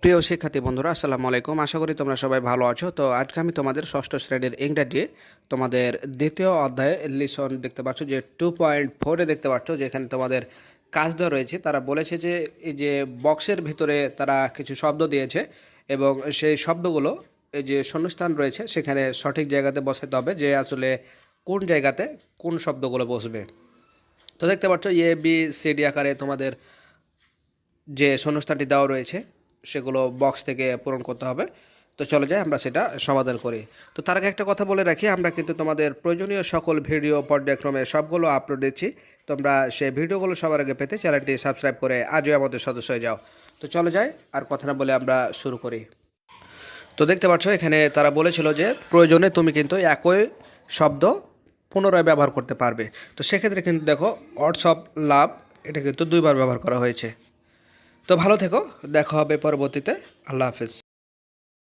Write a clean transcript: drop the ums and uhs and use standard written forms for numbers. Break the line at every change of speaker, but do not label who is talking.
প্রিয় শিক্ষার্থী বন্ধুরা, আসসালামু আলাইকুম। আশা করি তোমরা সবাই ভালো আছো। তো আজকে আমি তোমাদের ষষ্ঠ শ্রেণীর ইংরেজি তোমাদের দ্বিতীয় অধ্যায়ে লিসন দেখতে পাচ্ছ যে 2.4-এ দেখতে পাচ্ছ যে এখানে তোমাদের কাজ দেওয়া রয়েছে। তারা বলেছে যে এই যে বক্সের ভিতরে তারা কিছু শব্দ দিয়েছে এবং সেই শব্দগুলো এই যে শূন্যস্থান রয়েছে সেখানে সঠিক জায়গাতে বসাতে হবে, যে আসলে কোন জায়গাতে কোন শব্দগুলো বসবে। তো দেখতে পাচ্ছ এ বি সি ডি আকারে তোমাদের যে শূন্যস্থানটি দেওয়া রয়েছে সেগুলো বক্স থেকে পূরণ করতে হবে। তো চলে যাই আমরা সেটা সমাধান করি। তো তার আগে একটা কথা বলে রাখি, আমরা কিন্তু তোমাদের প্রয়োজনীয় সকল ভিডিও পর্যায়ক্রমে সবগুলো আপলোড দিচ্ছি। তোমরা সেই ভিডিওগুলো সবার আগে পেতে চ্যানেলটি সাবস্ক্রাইব করে আজই আমাদের সদস্য হয়ে যাও। তো চলে যাই, আর কথা না বলে আমরা শুরু করি। তো দেখতে পাচ্ছ এখানে তারা বলেছিল যে প্রয়োজনে তুমি কিন্তু একই শব্দ পুনরায় ব্যবহার করতে পারবে। তো সেক্ষেত্রে কিন্তু দেখো অর্ডস অফ লাভ এটা কিন্তু দুইবার ব্যবহার করা হয়েছে। তো ভালো থেকো, দেখা হবে পরবর্তীতে। আল্লাহ হাফেজ।